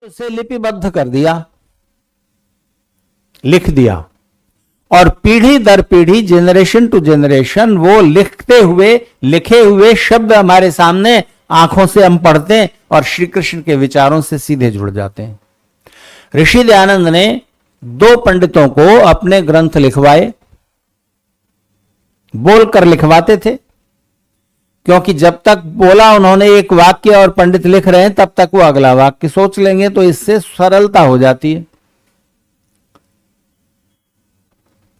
उसे लिपिबद्ध कर दिया, लिख दिया, और पीढ़ी दर पीढ़ी, जनरेशन टू जनरेशन वो लिखे हुए शब्द हमारे सामने आंखों से हम पढ़ते हैं और श्री कृष्ण के विचारों से सीधे जुड़ जाते हैं। ऋषि दयानंद ने 2 पंडितों को अपने ग्रंथ लिखवाए, बोलकर लिखवाते थे, क्योंकि जब तक बोला उन्होंने एक वाक्य और पंडित लिख रहे हैं तब तक वो अगला वाक्य सोच लेंगे, तो इससे सरलता हो जाती है।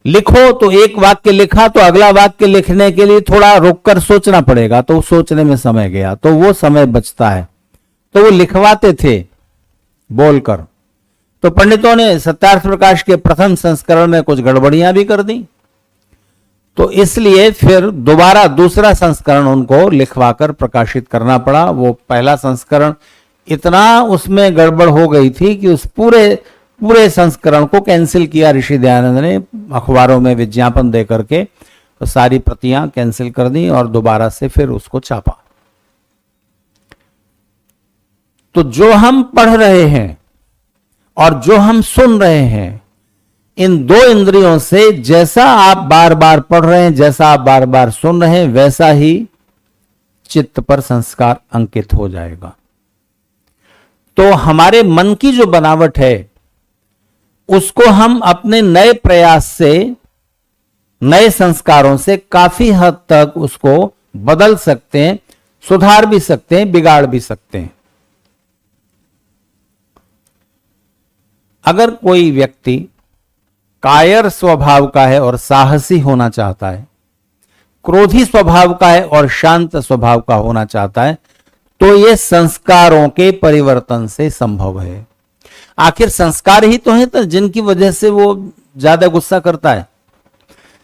लिखो तो एक वाक्य लिखा तो अगला वाक्य लिखने के लिए थोड़ा रुककर सोचना पड़ेगा, तो सोचने में समय गया, तो वो समय बचता है, तो वो लिखवाते थे बोलकर। तो पंडितों ने सत्यार्थ प्रकाश के प्रथम संस्करण में कुछ गड़बड़ियां भी कर दी, तो इसलिए फिर दोबारा दूसरा संस्करण उनको लिखवाकर प्रकाशित करना पड़ा। वो पहला संस्करण इतना उसमें गड़बड़ हो गई थी कि उस पूरे संस्करण को कैंसिल किया ऋषि दयानंद ने, अखबारों में विज्ञापन दे करके तो सारी प्रतियां कैंसिल कर दी और दोबारा से फिर उसको छापा। तो जो हम पढ़ रहे हैं और जो हम सुन रहे हैं, इन 2 इंद्रियों से जैसा आप बार बार पढ़ रहे हैं, जैसा आप बार बार सुन रहे हैं, वैसा ही चित्त पर संस्कार अंकित हो जाएगा। तो हमारे मन की जो बनावट है उसको हम अपने नए प्रयास से, नए संस्कारों से काफी हद तक उसको बदल सकते हैं, सुधार भी सकते हैं, बिगाड़ भी सकते हैं। अगर कोई व्यक्ति कायर स्वभाव का है और साहसी होना चाहता है, क्रोधी स्वभाव का है और शांत स्वभाव का होना चाहता है, तो यह संस्कारों के परिवर्तन से संभव है। आखिर संस्कार ही तो है तो जिनकी वजह से वो ज्यादा गुस्सा करता है।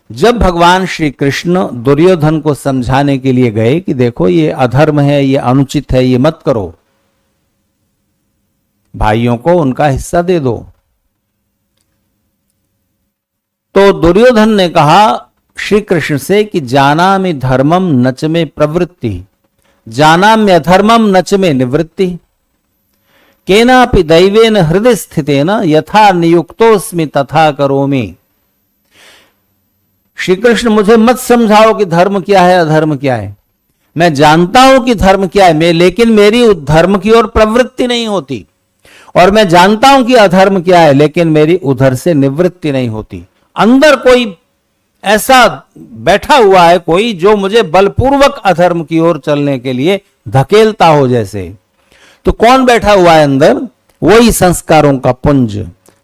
जब भगवान श्री कृष्ण दुर्योधन को समझाने के लिए गए कि देखो ये अधर्म है, ये अनुचित है, ये मत करो, भाइयों को उनका हिस्सा दे दो, तो दुर्योधन ने कहा श्री कृष्ण से कि जानामि धर्मम नच में प्रवृत्ति, जानाम्य अधर्मम नच में निवृत्ति, केनापि दैवेन हृदय स्थितेन यथा नियुक्तोस्मि तथा करोमि। श्री कृष्ण मुझे मत समझाओ कि धर्म क्या है, अधर्म क्या है। मैं जानता हूं कि धर्म क्या है, लेकिन मेरी धर्म की ओर प्रवृत्ति नहीं होती, और मैं जानता हूं कि अधर्म क्या है, लेकिन मेरी उधर से निवृत्ति नहीं होती। अंदर कोई ऐसा बैठा हुआ है कोई जो मुझे बलपूर्वक अधर्म की ओर चलने के लिए धकेलता हो जैसे। तो कौन बैठा हुआ है अंदर? वही संस्कारों का पुंज,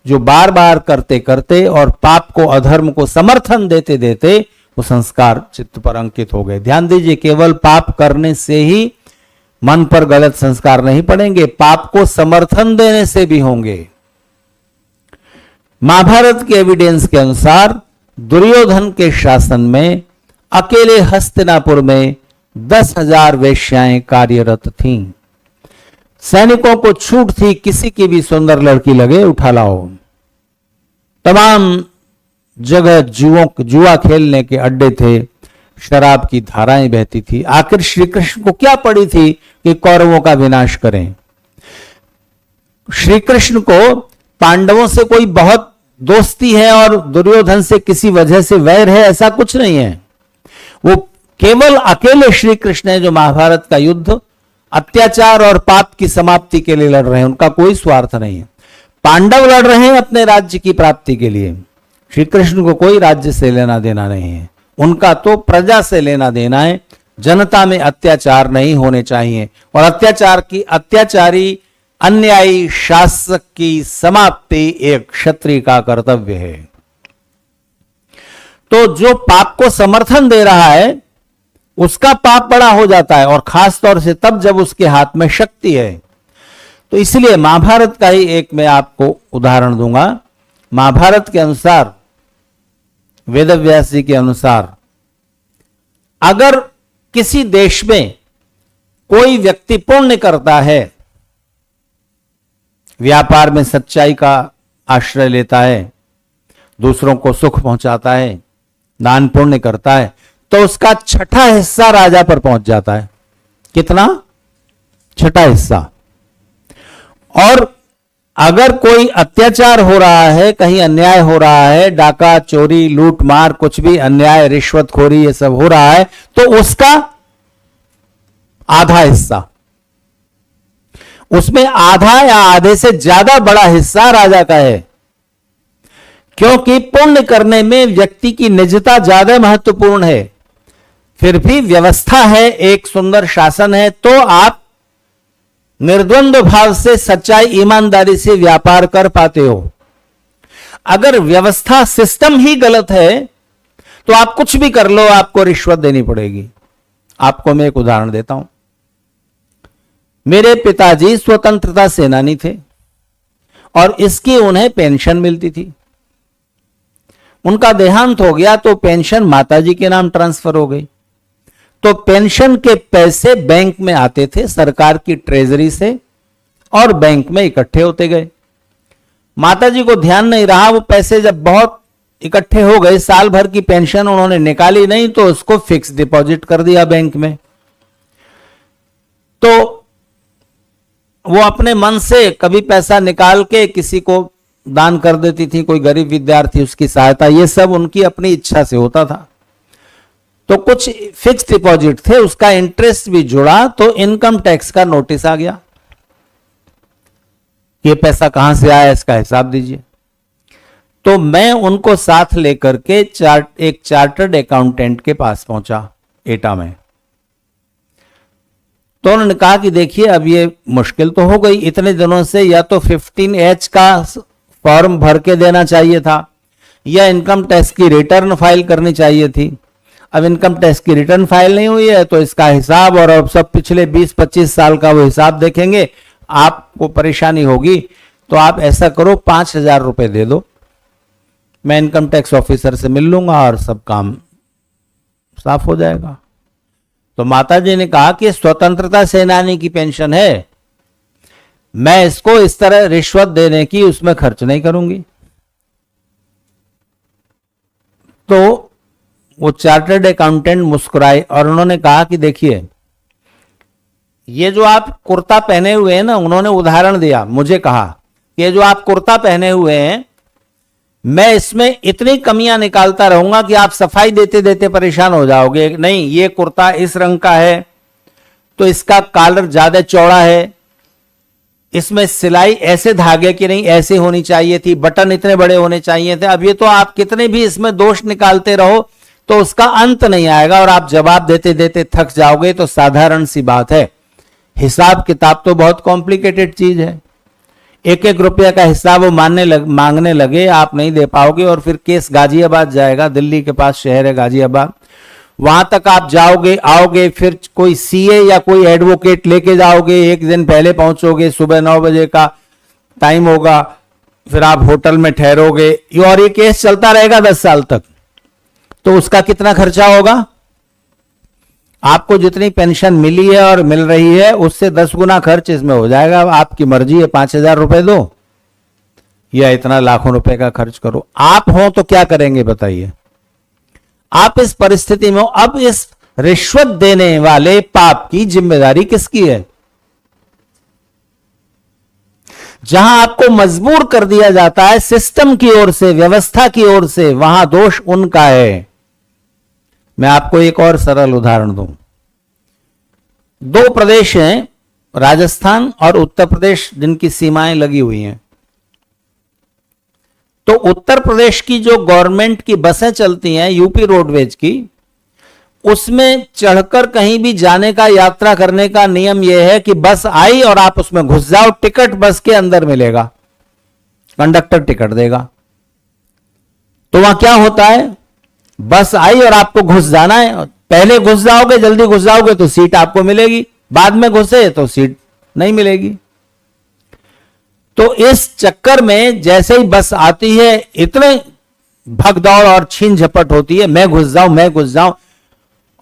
जो बार बार करते करते और पाप को, अधर्म को समर्थन देते देते वो संस्कार चित्त पर अंकित हो गए। ध्यान दीजिए, केवल पाप करने से ही मन पर गलत संस्कार नहीं पड़ेंगे, पाप को समर्थन देने से भी होंगे। महाभारत के एविडेंस के अनुसार दुर्योधन के शासन में अकेले हस्तिनापुर में 10,000 वेश्याएं कार्यरत थीं। सैनिकों को छूट थी, किसी की भी सुंदर लड़की लगे उठा लाओ। तमाम जगह जुआ खेलने के अड्डे थे, शराब की धाराएं बहती थी। आखिर श्री कृष्ण को क्या पड़ी थी कि कौरवों का विनाश करें? श्री कृष्ण को पांडवों से कोई बहुत दोस्ती है और दुर्योधन से किसी वजह से वैर है, ऐसा कुछ नहीं है। वो केवल अकेले श्री कृष्ण है जो महाभारत का युद्ध अत्याचार और पाप की समाप्ति के लिए लड़ रहे हैं, उनका कोई स्वार्थ नहीं है। पांडव लड़ रहे हैं अपने राज्य की प्राप्ति के लिए, श्री कृष्ण को कोई राज्य से लेना देना नहीं है, उनका तो प्रजा से लेना देना है। जनता में अत्याचार नहीं होने चाहिए, और अत्याचारी अन्यायी शासक की समाप्ति एक क्षत्रिय का कर्तव्य है। तो जो पाप को समर्थन दे रहा है उसका पाप बड़ा हो जाता है, और खास तौर से तब जब उसके हाथ में शक्ति है। तो इसलिए महाभारत का ही एक मैं आपको उदाहरण दूंगा। महाभारत के अनुसार, वेदव्यास जी के अनुसार, अगर किसी देश में कोई व्यक्ति पुण्य करता है, व्यापार में सच्चाई का आश्रय लेता है, दूसरों को सुख पहुंचाता है, दान पुण्य करता है, तो उसका 6ठा हिस्सा राजा पर पहुंच जाता है। कितना? 6ठा हिस्सा। और अगर कोई अत्याचार हो रहा है, कहीं अन्याय हो रहा है, डाका, चोरी, लूट मार, कुछ भी अन्याय, रिश्वतखोरी, ये सब हो रहा है, तो उसका आधा हिस्सा, उसमें आधा या आधे से ज्यादा बड़ा हिस्सा राजा का है। क्योंकि पुण्य करने में व्यक्ति की निजता ज्यादा महत्वपूर्ण है। फिर भी व्यवस्था है, एक सुंदर शासन है, तो आप निर्द्वंद्व भाव से, सच्चाई, ईमानदारी से व्यापार कर पाते हो। अगर व्यवस्था, सिस्टम ही गलत है, तो आप कुछ भी कर लो, आपको रिश्वत देनी पड़ेगी। आपको मैं एक उदाहरण देता हूं। मेरे पिताजी स्वतंत्रता सेनानी थे और इसकी उन्हें पेंशन मिलती थी। उनका देहांत हो गया तो पेंशन माताजी के नाम ट्रांसफर हो गई। तो पेंशन के पैसे बैंक में आते थे सरकार की ट्रेजरी से और बैंक में इकट्ठे होते गए। माताजी को ध्यान नहीं रहा, वो पैसे जब बहुत इकट्ठे हो गए, साल भर की पेंशन उन्होंने निकाली नहीं, तो उसको फिक्स डिपॉजिट कर दिया बैंक में। तो वो अपने मन से कभी पैसा निकाल के किसी को दान कर देती थी, कोई गरीब विद्यार्थी, उसकी सहायता, ये सब उनकी अपनी इच्छा से होता था। तो कुछ फिक्स डिपॉजिट थे, उसका इंटरेस्ट भी जुड़ा, तो इनकम टैक्स का नोटिस आ गया, ये पैसा कहां से आया, इसका हिसाब दीजिए। तो मैं उनको साथ लेकर के एक चार्टर्ड अकाउंटेंट के पास पहुंचा एटा में। तो उन्होंने कहा कि देखिए, अब ये मुश्किल तो हो गई, इतने दिनों से या तो 15H का फॉर्म भर के देना चाहिए था या इनकम टैक्स की रिटर्न फाइल करनी चाहिए थी। अब इनकम टैक्स की रिटर्न फाइल नहीं हुई है, तो इसका हिसाब और अब सब पिछले 20-25 साल का वो हिसाब देखेंगे, आपको परेशानी होगी। तो आप ऐसा करो, 5,000 रुपए दे दो, मैं इनकम टैक्स ऑफिसर से मिल लूंगा और सब काम साफ हो जाएगा। तो माताजी ने कहा कि स्वतंत्रता सेनानी की पेंशन है, मैं इसको इस तरह रिश्वत देने की उसमें खर्च नहीं करूंगी। तो वो चार्टर्ड अकाउंटेंट मुस्कुराए और उन्होंने कहा कि देखिए, ये जो आप कुर्ता पहने हुए हैं ना, उन्होंने उदाहरण दिया, मुझे कहा कि ये जो आप कुर्ता पहने हुए हैं, मैं इसमें इतनी कमियां निकालता रहूंगा कि आप सफाई देते देते परेशान हो जाओगे। नहीं, ये कुर्ता इस रंग का है तो इसका कॉलर ज्यादा चौड़ा है, इसमें सिलाई ऐसे धागे की नहीं, ऐसे होनी चाहिए थी, बटन इतने बड़े होने चाहिए थे। अब ये तो आप कितने भी इसमें दोष निकालते रहो तो उसका अंत नहीं आएगा और आप जवाब देते देते थक जाओगे। तो साधारण सी बात है, हिसाब किताब तो बहुत कॉम्प्लिकेटेड चीज है। एक एक रुपया का हिसाब वो मांगने लगे, आप नहीं दे पाओगे और फिर केस गाजियाबाद जाएगा, दिल्ली के पास शहर है गाजियाबाद, वहां तक आप जाओगे आओगे, फिर कोई सीए या कोई एडवोकेट लेके जाओगे, एक दिन पहले पहुंचोगे, सुबह 9 बजे का टाइम होगा, फिर आप होटल में ठहरोगे और ये केस चलता रहेगा 10 साल तक। तो उसका कितना खर्चा होगा? आपको जितनी पेंशन मिली है और मिल रही है उससे 10 गुना खर्च इसमें हो जाएगा। आपकी मर्जी है, 5,000 रुपए दो या इतना लाखों रुपए का खर्च करो। आप हो तो क्या करेंगे बताइए? आप इस परिस्थिति में, अब इस रिश्वत देने वाले पाप की जिम्मेदारी किसकी है? जहां आपको मजबूर कर दिया जाता है सिस्टम की ओर से, व्यवस्था की ओर से, वहां दोष उनका है। मैं आपको एक और सरल उदाहरण दूं। 2 प्रदेश हैं, राजस्थान और उत्तर प्रदेश, जिनकी सीमाएं लगी हुई हैं। तो उत्तर प्रदेश की जो गवर्नमेंट की बसें चलती हैं, यूपी रोडवेज की, उसमें चढ़कर कहीं भी जाने का, यात्रा करने का नियम यह है कि बस आई और आप उसमें घुस जाओ, टिकट बस के अंदर मिलेगा, कंडक्टर टिकट देगा। तो वहां क्या होता है, बस आई और आपको घुस जाना है। पहले घुस जाओगे, जल्दी घुस जाओगे तो सीट आपको मिलेगी, बाद में घुसे तो सीट नहीं मिलेगी। तो इस चक्कर में जैसे ही बस आती है, इतने भगदौड़ और छीन झपट होती है, मैं घुस जाऊं, मैं घुस जाऊं,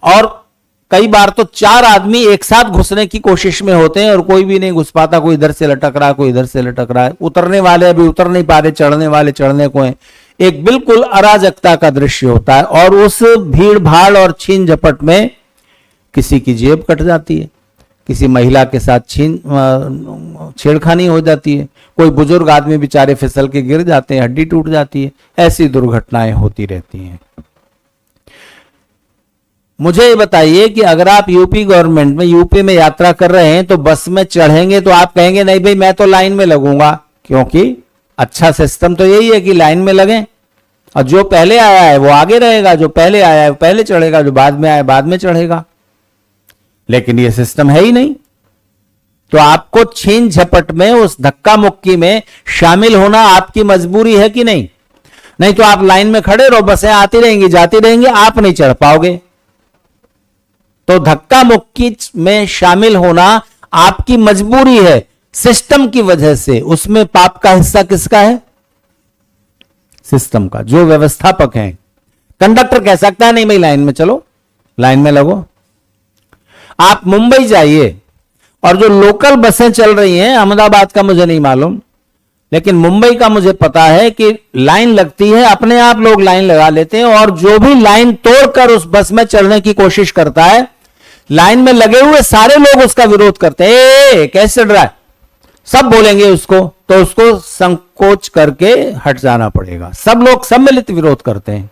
और कई बार तो 4 आदमी एक साथ घुसने की कोशिश में होते हैं और कोई भी नहीं घुस पाता, कोई इधर से लटक रहा है, कोई इधर से लटक रहा है, उतरने वाले अभी उतर नहीं पा रहे, चढ़ने वाले चढ़ने को हैं। एक बिल्कुल अराजकता का दृश्य होता है और उस भीड़ भाड़ और छीन झपट में किसी की जेब कट जाती है, किसी महिला के साथ छेड़खानी हो जाती है, कोई बुजुर्ग आदमी बेचारे फिसल के गिर जाते हैं, हड्डी टूट जाती है, ऐसी दुर्घटनाएं होती रहती हैं। मुझे ये बताइए कि अगर आप यूपी गवर्नमेंट में, यूपी में यात्रा कर रहे हैं तो बस में चढ़ेंगे तो आप कहेंगे नहीं भाई मैं तो लाइन में लगूंगा, क्योंकि अच्छा सिस्टम तो यही है कि लाइन में लगें और जो पहले आया है वो आगे रहेगा, जो पहले आया है वो पहले चढ़ेगा, जो बाद में आया बाद में चढ़ेगा। लेकिन ये सिस्टम है ही नहीं, तो आपको छीन झपट में उस धक्का मुक्की में शामिल होना आपकी मजबूरी है कि नहीं? नहीं तो आप लाइन में खड़े रहो, बसें आती रहेंगी जाती रहेंगी, आप नहीं चढ़ पाओगे। तो धक्का मुक्की में शामिल होना आपकी मजबूरी है सिस्टम की वजह से। उसमें पाप का हिस्सा किसका है? सिस्टम का। जो व्यवस्थापक हैं, कंडक्टर कह सकता है नहीं भाई लाइन में चलो, लाइन में लगो। आप मुंबई जाइए और जो लोकल बसें चल रही हैं, अहमदाबाद का मुझे नहीं मालूम, लेकिन मुंबई का मुझे पता है कि लाइन लगती है, अपने आप लोग लाइन लगा लेते हैं, और जो भी लाइन तोड़कर उस बस में चढ़ने की कोशिश करता है, लाइन में लगे हुए सारे लोग उसका विरोध करते हैं। कैसे चढ़ रहा है? सब बोलेंगे उसको, तो उसको संकोच करके हट जाना पड़ेगा। सब लोग सम्मिलित विरोध करते हैं।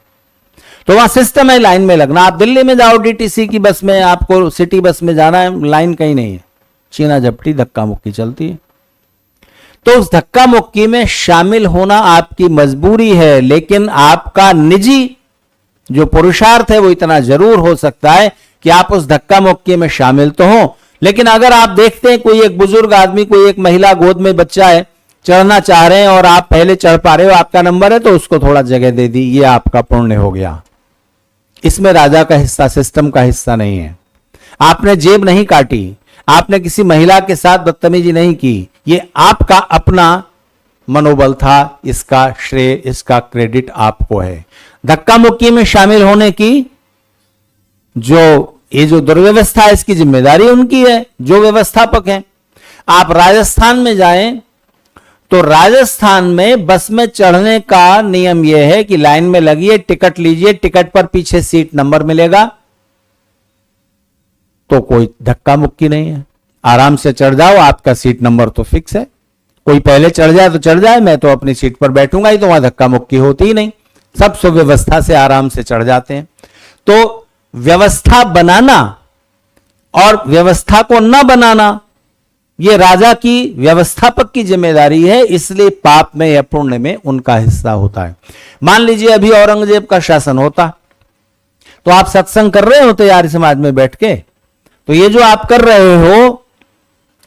तो वहां सिस्टम है लाइन में लगना। आप दिल्ली में जाओ डीटीसी की बस में, आपको सिटी बस में जाना है, लाइन कहीं नहीं है, छीना झपटी धक्का मुक्की चलती है। तो उस धक्का मुक्की में शामिल होना आपकी मजबूरी है, लेकिन आपका निजी जो पुरुषार्थ है वो इतना जरूर हो सकता है कि आप उस धक्का मुक्की में शामिल तो हो। लेकिन अगर आप देखते हैं कोई एक बुजुर्ग आदमी, कोई एक महिला, गोद में बच्चा है, चढ़ना चाह रहे हैं और आप पहले चढ़ पा रहे हो, आपका नंबर है, तो उसको थोड़ा जगह दे दी, ये आपका पुण्य हो गया। इसमें राजा का हिस्सा, सिस्टम का हिस्सा नहीं है। आपने जेब नहीं काटी, आपने किसी महिला के साथ बदतमीजी नहीं की, ये आपका अपना मनोबल था। इसका श्रेय, इसका क्रेडिट आपको है। धक्का मुक्की में शामिल होने की ये जो दुर्व्यवस्था है, इसकी जिम्मेदारी उनकी है जो व्यवस्थापक हैं। आप राजस्थान में जाएं तो राजस्थान में बस में चढ़ने का नियम यह है कि लाइन में लगिए, टिकट लीजिए, टिकट पर पीछे सीट नंबर मिलेगा, तो कोई धक्का मुक्की नहीं है, आराम से चढ़ जाओ, आपका सीट नंबर तो फिक्स है। कोई पहले चढ़ जाए तो चढ़ जाए, मैं तो अपनी सीट पर बैठूंगा ही, तो वहां धक्का मुक्की होती ही नहीं, सब सुव्यवस्था से आराम से चढ़ जाते हैं। तो व्यवस्था बनाना और व्यवस्था को न बनाना, यह राजा की, व्यवस्थापक की जिम्मेदारी है, इसलिए पाप में या पुण्य में उनका हिस्सा होता है। मान लीजिए अभी औरंगजेब का शासन होता, तो आप सत्संग कर रहे होते यार समाज में बैठ के, तो ये जो आप कर रहे हो,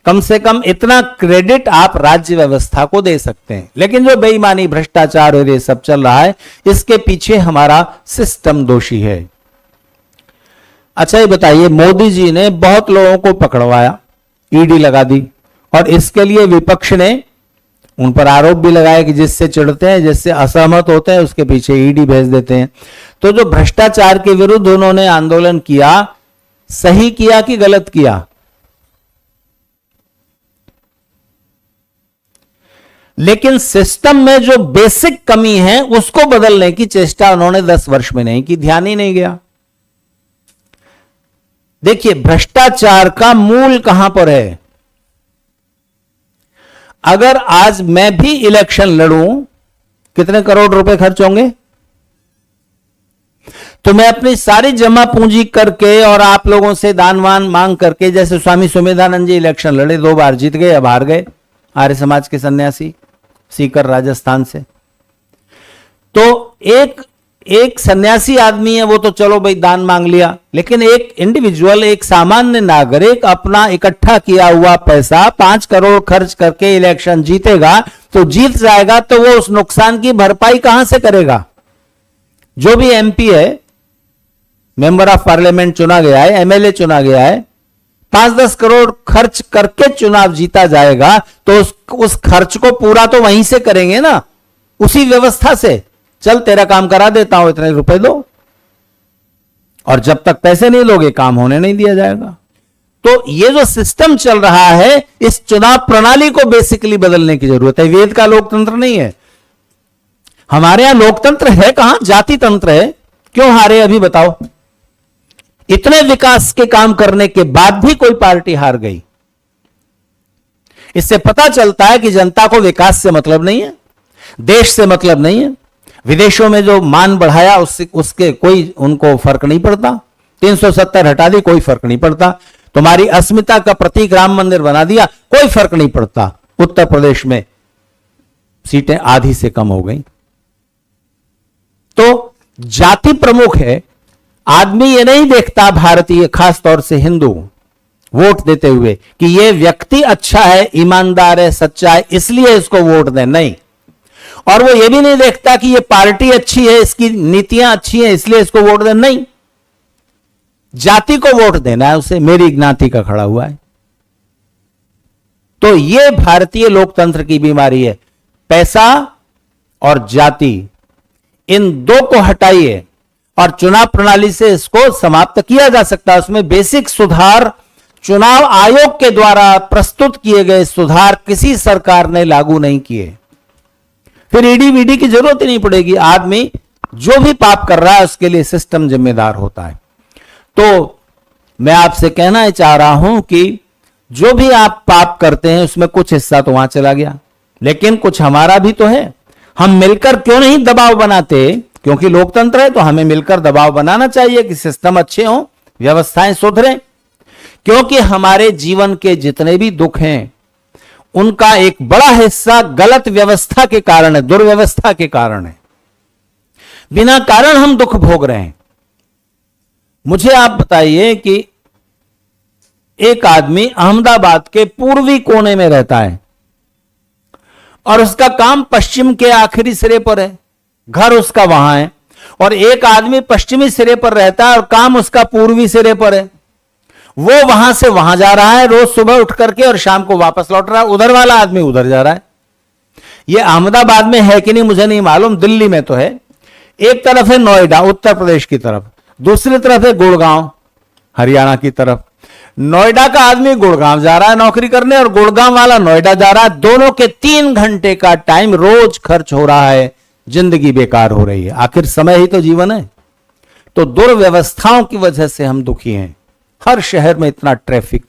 कम से कम इतना क्रेडिट आप राज्य व्यवस्था को दे सकते हैं। लेकिन जो बेईमानी, भ्रष्टाचार और ये सब चल रहा है, इसके पीछे हमारा सिस्टम दोषी है। अच्छा ये बताइए, मोदी जी ने बहुत लोगों को पकड़वाया, ईडी लगा दी, और इसके लिए विपक्ष ने उन पर आरोप भी लगाया कि जिससे चिढ़ते हैं, जिससे असहमत होते हैं, उसके पीछे ईडी भेज देते हैं। तो जो भ्रष्टाचार के विरुद्ध उन्होंने आंदोलन किया, सही किया कि गलत किया? लेकिन सिस्टम में जो बेसिक कमी है उसको बदलने की चेष्टा उन्होंने 10 वर्ष में नहीं की, ध्यान ही नहीं गया। देखिए भ्रष्टाचार का मूल कहां पर है। अगर आज मैं भी इलेक्शन लड़ूं, कितने करोड़ रुपए खर्च होंगे? तो मैं अपनी सारी जमा पूंजी करके और आप लोगों से दानवान मांग करके, जैसे स्वामी सुमेधानंद जी इलेक्शन लड़े, 2 बार जीत गए, अब हार गए, आर्य समाज के सन्यासी, सीकर राजस्थान से। तो एक सन्यासी आदमी है, वो तो चलो भाई दान मांग लिया, लेकिन एक इंडिविजुअल, एक सामान्य नागरिक अपना इकट्ठा किया हुआ पैसा 5 करोड़ खर्च करके इलेक्शन जीतेगा, तो जीत जाएगा, तो वो उस नुकसान की भरपाई कहां से करेगा? जो भी एमपी है, मेंबर ऑफ पार्लियामेंट चुना गया है, एमएलए चुना गया है, 5-10 करोड़ खर्च करके चुनाव जीता जाएगा, तो उस खर्च को पूरा तो वहीं से करेंगे ना, उसी व्यवस्था से। चल तेरा काम करा देता हूं, इतने रुपए दो, और जब तक पैसे नहीं लोगे काम होने नहीं दिया जाएगा। तो ये जो सिस्टम चल रहा है, इस चुनाव प्रणाली को बेसिकली बदलने की जरूरत है। वेद का लोकतंत्र नहीं है हमारे यहां, लोकतंत्र है कहां, जाति तंत्र है। क्यों हारे अभी बताओ? इतने विकास के काम करने के बाद भी कोई पार्टी हार गई। इससे पता चलता है कि जनता को विकास से मतलब नहीं है, देश से मतलब नहीं है। विदेशों में जो मान बढ़ाया उसके कोई उनको फर्क नहीं पड़ता। 370 हटा दी, कोई फर्क नहीं पड़ता। तुम्हारी अस्मिता का प्रतीक राम मंदिर बना दिया, कोई फर्क नहीं पड़ता। उत्तर प्रदेश में सीटें आधी से कम हो गई। तो जाति प्रमुख है। आदमी ये नहीं देखता, भारतीय खासतौर से हिंदू वोट देते हुए, कि ये व्यक्ति अच्छा है, ईमानदार है, सच्चा है, इसलिए इसको वोट दें। नहीं। और वो ये भी नहीं देखता कि ये पार्टी अच्छी है, इसकी नीतियां अच्छी हैं, इसलिए इसको वोट दें। नहीं, जाति को वोट देना है उसे, मेरी ज्ञाति का खड़ा हुआ है। तो ये भारतीय लोकतंत्र की बीमारी है। पैसा और जाति, इन दो को हटाइए और चुनाव प्रणाली से इसको समाप्त किया जा सकता है। उसमें बेसिक सुधार चुनाव आयोग के द्वारा प्रस्तुत किए गए सुधार किसी सरकार ने लागू नहीं किए। फिर ईडी वीडी की जरूरत ही नहीं पड़ेगी। आदमी जो भी पाप कर रहा है उसके लिए सिस्टम जिम्मेदार होता है। तो मैं आपसे कहना चाह रहा हूं कि जो भी आप पाप करते हैं उसमें कुछ हिस्सा तो वहां चला गया, लेकिन कुछ हमारा भी तो है। हम मिलकर क्यों नहीं दबाव बनाते? क्योंकि लोकतंत्र है तो हमें मिलकर दबाव बनाना चाहिए कि सिस्टम अच्छे हों, व्यवस्थाएं सुधरें। क्योंकि हमारे जीवन के जितने भी दुख हैं उनका एक बड़ा हिस्सा गलत व्यवस्था के कारण है, दुर्व्यवस्था के कारण है। बिना कारण हम दुख भोग रहे हैं। मुझे आप बताइए कि एक आदमी अहमदाबाद के पूर्वी कोने में रहता है और उसका काम पश्चिम के आखिरी सिरे पर है, घर उसका वहां है, और एक आदमी पश्चिमी सिरे पर रहता है और काम उसका पूर्वी सिरे पर है। वो वहां से वहां जा रहा है रोज सुबह उठ करके और शाम को वापस लौट रहा है। उधर वाला आदमी उधर जा रहा है। ये अहमदाबाद में है कि नहीं मुझे नहीं मालूम, दिल्ली में तो है। एक तरफ है नोएडा उत्तर प्रदेश की तरफ, दूसरी तरफ है गुड़गांव हरियाणा की तरफ। नोएडा का आदमी गुड़गांव जा रहा है नौकरी करने और गुड़गांव वाला नोएडा जा रहा है। दोनों के 3 घंटे का टाइम रोज खर्च हो रहा है, जिंदगी बेकार हो रही है। आखिर समय ही तो जीवन है। तो दुर्व्यवस्थाओं की वजह से हम दुखी हैं। हर शहर में इतना ट्रैफिक,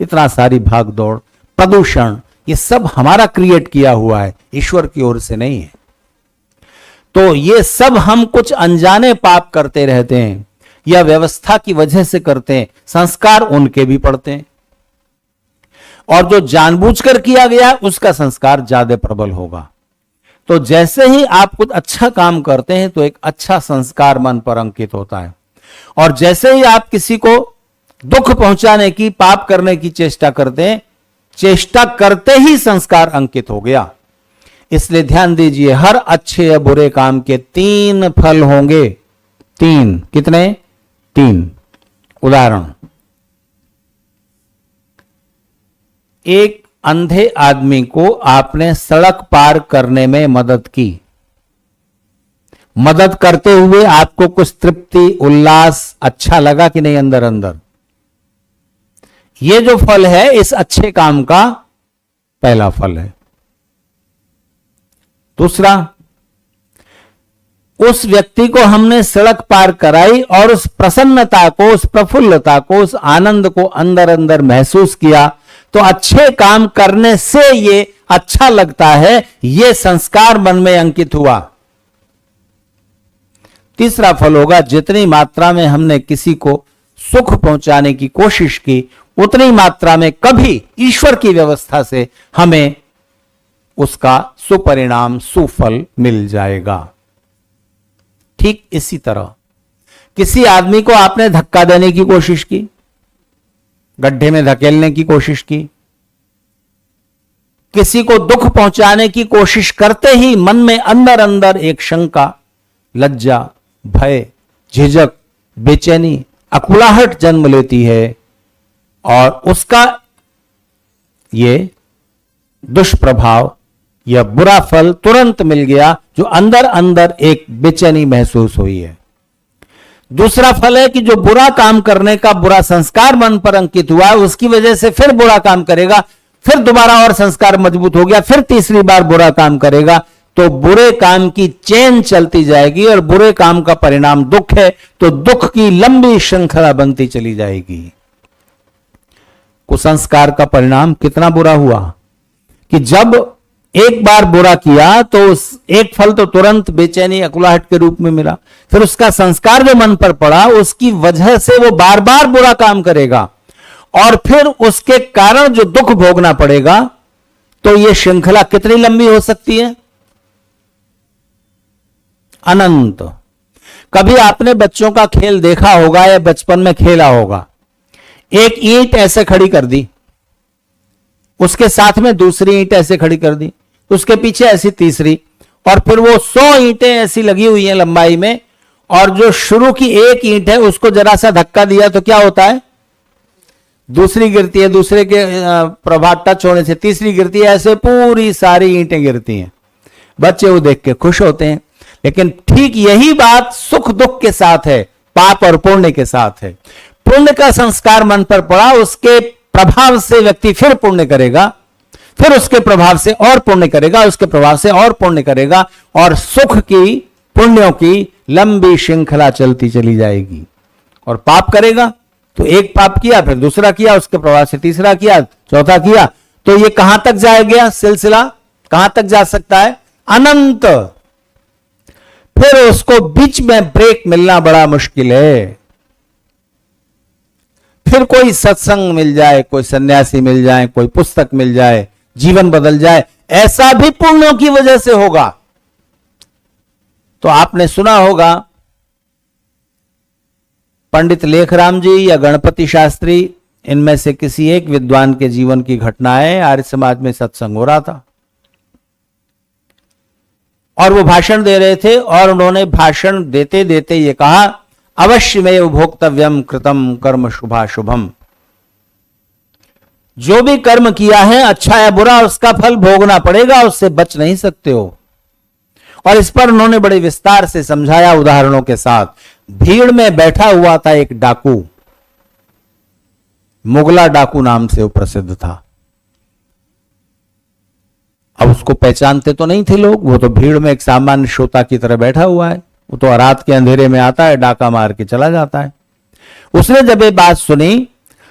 इतना सारी भागदौड़, प्रदूषण, ये सब हमारा क्रिएट किया हुआ है, ईश्वर की ओर से नहीं है। तो ये सब हम कुछ अनजाने पाप करते रहते हैं या व्यवस्था की वजह से करते हैं। संस्कार उनके भी पड़ते हैं और जो जानबूझकर किया गया उसका संस्कार ज्यादा प्रबल होगा। तो जैसे ही आप कुछ अच्छा काम करते हैं तो एक अच्छा संस्कार मन पर अंकित होता है, और जैसे ही आप किसी को दुख पहुंचाने की, पाप करने की चेष्टा करते हैं, चेष्टा करते ही संस्कार अंकित हो गया। इसलिए ध्यान दीजिए, हर अच्छे या बुरे काम के 3 फल होंगे। 3 कितने? 3 उदाहरण। एक अंधे आदमी को आपने सड़क पार करने में मदद की। मदद करते हुए आपको कुछ तृप्ति, उल्लास, अच्छा लगा कि नहीं? अंदर अंदर ये जो फल है इस अच्छे काम का पहला फल है। दूसरा, उस व्यक्ति को हमने सड़क पार कराई और उस प्रसन्नता को, उस प्रफुल्लता को, उस आनंद को अंदर अंदर महसूस किया, तो अच्छे काम करने से ये अच्छा लगता है, ये संस्कार मन में अंकित हुआ। तीसरा फल होगा, जितनी मात्रा में हमने किसी को सुख पहुंचाने की कोशिश की उतनी मात्रा में कभी ईश्वर की व्यवस्था से हमें उसका सुपरिणाम, सुफल मिल जाएगा। ठीक इसी तरह किसी आदमी को आपने धक्का देने की कोशिश की, गड्ढे में धकेलने की कोशिश की, किसी को दुख पहुंचाने की कोशिश करते ही मन में अंदर अंदर एक शंका, लज्जा, भय, झिझक, बेचैनी, अकुलाहट जन्म लेती है, और उसका ये दुष्प्रभाव या बुरा फल तुरंत मिल गया, जो अंदर अंदर एक बेचैनी महसूस हुई है। दूसरा फल है कि जो बुरा काम करने का बुरा संस्कार मन पर अंकित हुआ है, उसकी वजह से फिर बुरा काम करेगा, फिर दोबारा और संस्कार मजबूत हो गया, फिर तीसरी बार बुरा काम करेगा। तो बुरे काम की चेन चलती जाएगी, और बुरे काम का परिणाम दुख है तो दुख की लंबी श्रृंखला बनती चली जाएगी। कुसंस्कार का परिणाम कितना बुरा हुआ कि जब एक बार बुरा किया तो उस एक फल तो तुरंत बेचैनी अकुलाहट के रूप में मिला, फिर उसका संस्कार जो मन पर पड़ा उसकी वजह से वो बार बार बुरा काम करेगा, और फिर उसके कारण जो दुख भोगना पड़ेगा। तो ये श्रृंखला कितनी लंबी हो सकती है? अनंत। कभी आपने बच्चों का खेल देखा होगा या बचपन में खेला होगा, एक ईंट ऐसे खड़ी कर दी, उसके साथ में दूसरी ईंट ऐसे खड़ी कर दी, उसके पीछे ऐसी तीसरी, और फिर वो 100 ईंटें ऐसी लगी हुई हैं लंबाई में, और जो शुरू की एक ईंट है उसको जरा सा धक्का दिया तो क्या होता है? दूसरी गिरती है, दूसरे के प्रभाव टच होने से तीसरी गिरती है, ऐसे पूरी सारी ईंटें गिरती हैं। बच्चे वो देख के खुश होते हैं। लेकिन ठीक यही बात सुख दुख के साथ है, पाप और पुण्य के साथ है। पुण्य का संस्कार मन पर पड़ा, उसके प्रभाव से व्यक्ति फिर पुण्य करेगा, फिर उसके प्रभाव से और पुण्य करेगा, उसके प्रभाव से और पुण्य करेगा, और सुख की पुण्यों की लंबी श्रृंखला चलती चली जाएगी। और पाप करेगा तो एक पाप किया, फिर दूसरा किया, उसके प्रभाव से तीसरा किया, चौथा किया, तो ये कहां तक जाएगा? सिलसिला कहां तक जा सकता है? अनंत। फिर उसको बीच में ब्रेक मिलना बड़ा मुश्किल है। फिर कोई सत्संग मिल जाए, कोई सन्यासी मिल जाए, कोई पुस्तक मिल जाए, जीवन बदल जाए, ऐसा भी पुण्यों की वजह से होगा। तो आपने सुना होगा पंडित लेखराम जी या गणपति शास्त्री, इनमें से किसी एक विद्वान के जीवन की घटना है। आर्य समाज में सत्संग हो रहा था और वो भाषण दे रहे थे, और उन्होंने भाषण देते देते ये कहा, अवश्य में भोक्तव्यम कृतम कर्म शुभाशुभम। जो भी कर्म किया है, अच्छा या बुरा, उसका फल भोगना पड़ेगा, उससे बच नहीं सकते हो। और इस पर उन्होंने बड़े विस्तार से समझाया उदाहरणों के साथ। भीड़ में बैठा हुआ था एक डाकू, मुगला डाकू नाम से वो प्रसिद्ध था। अब उसको पहचानते तो नहीं थे लोग, वो तो भीड़ में एक सामान्य श्रोता की तरह बैठा हुआ है। वो तो रात के अंधेरे में आता है, डाका मार के चला जाता है। उसने जब ये बात सुनी,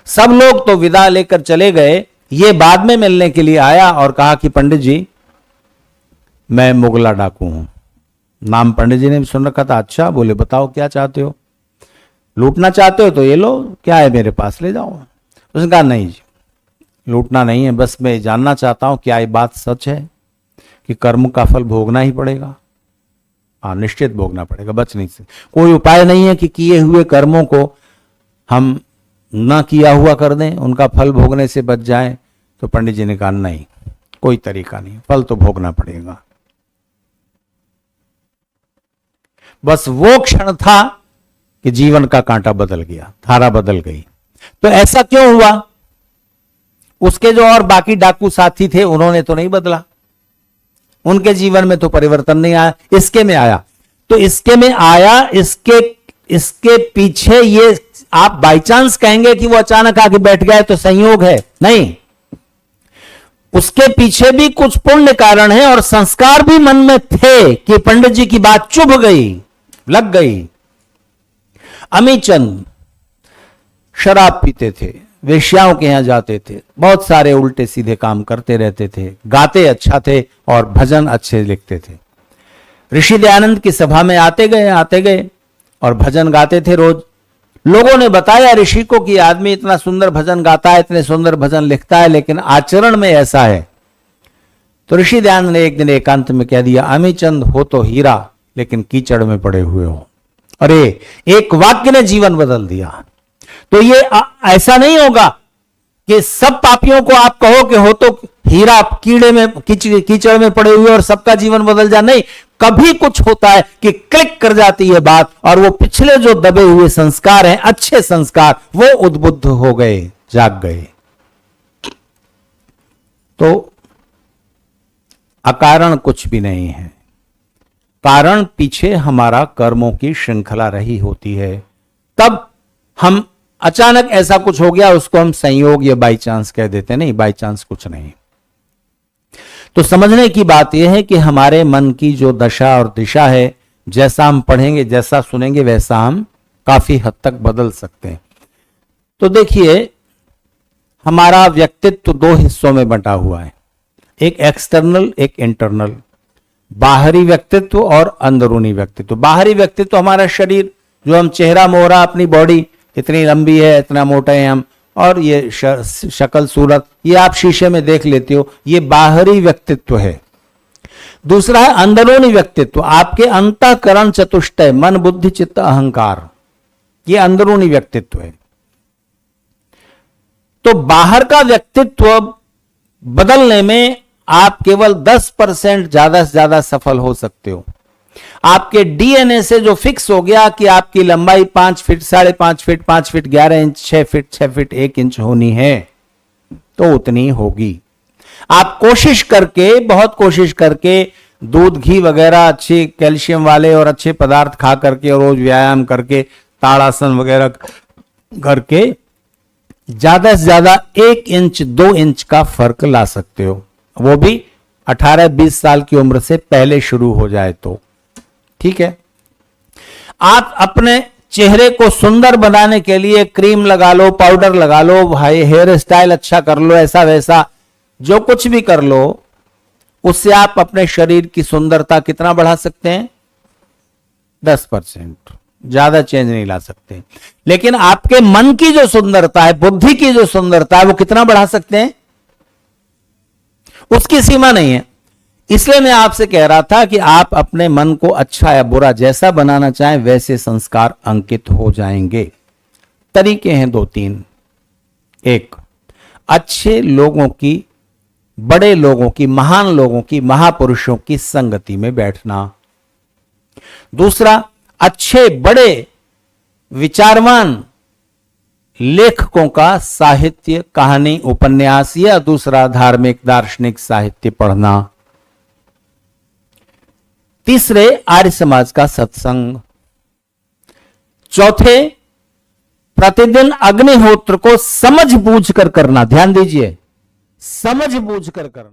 सब लोग तो विदा लेकर चले गए, ये बाद में मिलने के लिए आया और कहा कि पंडित जी, मैं मुगला डाकू हूं। नाम पंडित जी ने भी सुन रखा था। अच्छा, बोले बताओ क्या चाहते हो? लूटना चाहते हो तो ये लो, क्या है मेरे पास, ले जाओ। उसने कहा नहीं जी, लूटना नहीं है, बस मैं जानना चाहता हूं क्या ये बात सच है कि कर्म का फल भोगना ही पड़ेगा? हाँ, निश्चित भोगना पड़ेगा, बच नहीं सकते। कोई उपाय नहीं है कि किए हुए कर्मों को हम ना किया हुआ कर दें, उनका फल भोगने से बच जाए? तो पंडित जी ने कहा नहीं, कोई तरीका नहीं, फल तो भोगना पड़ेगा। बस वो क्षण था कि जीवन का कांटा बदल गया, धारा बदल गई। तो ऐसा क्यों हुआ? उसके जो और बाकी डाकू साथी थे, उन्होंने तो नहीं बदला, उनके जीवन में तो परिवर्तन नहीं आया, इसके में आया। तो इसके में आया, इसके पीछे ये आप बाई चांस कहेंगे कि वो अचानक आके बैठ गए तो संयोग है, नहीं। उसके पीछे भी कुछ पुण्य कारण है, और संस्कार भी मन में थे कि पंडित जी की बात चुभ गई, लग गई। अमीचंद शराब पीते थे, वेश्याओं के यहां जाते थे, बहुत सारे उल्टे सीधे काम करते रहते थे, गाते अच्छा थे और भजन अच्छे लिखते थे। ऋषि दयानंद की सभा में आते गए और भजन गाते थे रोज। लोगों ने बताया ऋषि को कि आदमी इतना सुंदर भजन गाता है, इतने सुंदर भजन लिखता है, लेकिन आचरण में ऐसा है। तो ऋषि दयानंद ने एक दिन एकांत में कह दिया, अमीचंद हो तो हीरा, लेकिन कीचड़ में पड़े हुए हो। अरे, एक वाक्य ने जीवन बदल दिया। तो ये ऐसा नहीं होगा कि सब पापियों को आप कहो कि हो तो हीरा, कीड़े में कीचड़ में पड़े हुए और सबका जीवन बदल जा, नहीं। कभी कुछ होता है कि क्लिक कर जाती है बात, और वो पिछले जो दबे हुए संस्कार हैं, अच्छे संस्कार, वो उद्बुद्ध हो गए, जाग गए। तो अकारण कुछ भी नहीं है, कारण पीछे हमारा कर्मों की श्रृंखला रही होती है। तब हम अचानक ऐसा कुछ हो गया, उसको हम संयोग या बाई चांस कह देते। नहीं, बाई चांस कुछ नहीं। तो समझने की बात यह है कि हमारे मन की जो दशा और दिशा है, जैसा हम पढ़ेंगे, जैसा सुनेंगे, वैसा हम काफी हद तक बदल सकते हैं। तो देखिए, हमारा व्यक्तित्व दो हिस्सों में बंटा हुआ है, एक एक्सटर्नल, एक इंटरनल। बाहरी व्यक्तित्व और अंदरूनी व्यक्तित्व। बाहरी व्यक्तित्व हमारा शरीर, जो हम चेहरा मोहरा, अपनी बॉडी इतनी लंबी है, इतना मोटा है हम, और ये शक्ल सूरत, ये आप शीशे में देख लेते हो, ये बाहरी व्यक्तित्व है। दूसरा है अंदरूनी व्यक्तित्व, आपके अंतःकरण चतुष्टय, मन बुद्धि चित्त अहंकार, ये अंदरूनी व्यक्तित्व है। तो बाहर का व्यक्तित्व बदलने में आप केवल 10% ज्यादा से ज्यादा सफल हो सकते हो। आपके डीएनए से जो फिक्स हो गया कि आपकी लंबाई 5 feet, 5.5 feet, 5 feet 11 inch, 6 feet 6 feet 1 inch होनी है, तो उतनी होगी। आप कोशिश करके, बहुत कोशिश करके, दूध घी वगैरह अच्छे कैल्शियम वाले और अच्छे पदार्थ खा करके और रोज व्यायाम करके, ताड़ासन वगैरह करके ज्यादा से ज्यादा 1 इंच 2 इंच का फर्क ला सकते हो। वो भी 18-20 साल की उम्र से पहले शुरू हो जाए तो ठीक है। आप अपने चेहरे को सुंदर बनाने के लिए क्रीम लगा लो, पाउडर लगा लो, भाई हेयर स्टाइल अच्छा कर लो, ऐसा वैसा जो कुछ भी कर लो, उससे आप अपने शरीर की सुंदरता कितना बढ़ा सकते हैं? 10%। ज्यादा चेंज नहीं ला सकते। लेकिन आपके मन की जो सुंदरता है, बुद्धि की जो सुंदरता है, वो कितना बढ़ा सकते हैं? उसकी सीमा नहीं है। इसलिए मैं आपसे कह रहा था कि आप अपने मन को अच्छा या बुरा जैसा बनाना चाहें, वैसे संस्कार अंकित हो जाएंगे। तरीके हैं 2-3। एक, अच्छे लोगों की, बड़े लोगों की, महान लोगों की, महापुरुषों की संगति में बैठना। दूसरा, अच्छे बड़े विचारवान लेखकों का साहित्य, कहानी, उपन्यास या दूसरा धार्मिक दार्शनिक साहित्य पढ़ना। तीसरे, आर्य समाज का सत्संग। चौथे, प्रतिदिन अग्निहोत्र को समझ बूझ कर करना। ध्यान दीजिए, समझ बूझ कर करना।